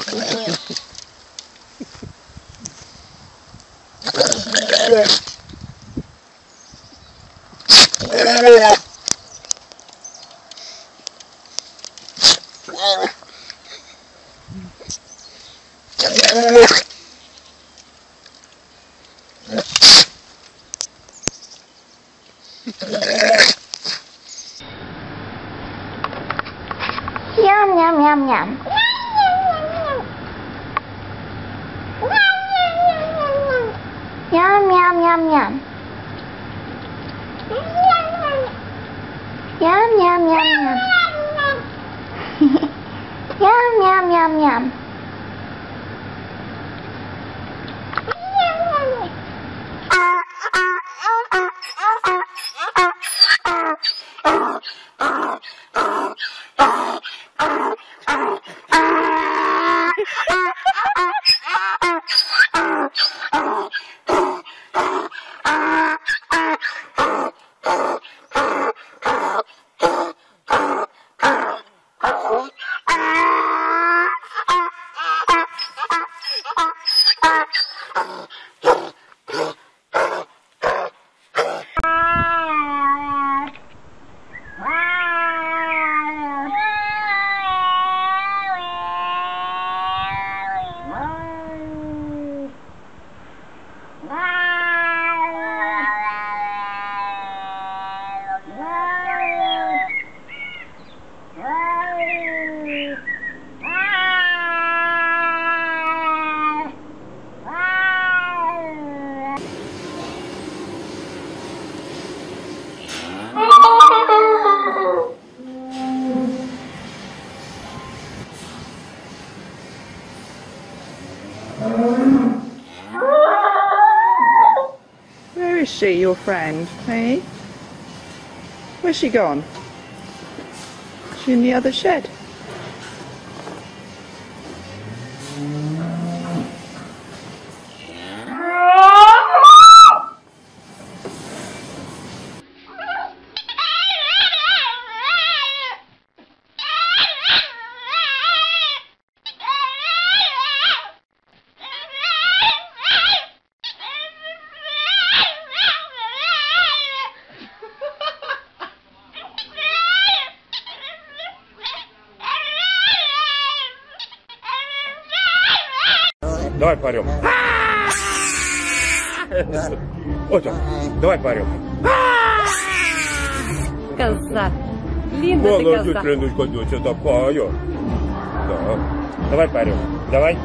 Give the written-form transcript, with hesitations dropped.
Yum yum yum yum. Yum yum yum yum. Yum yum yum yum. Yum yum yum yum. Where is she, your friend? Hey? Where's she gone? Is she in the other shed? Давай поорем. Вот он. Давай поорем. Коза. Линда ты коза. Леночка, доча такая. Да. Давай поорем. Давай.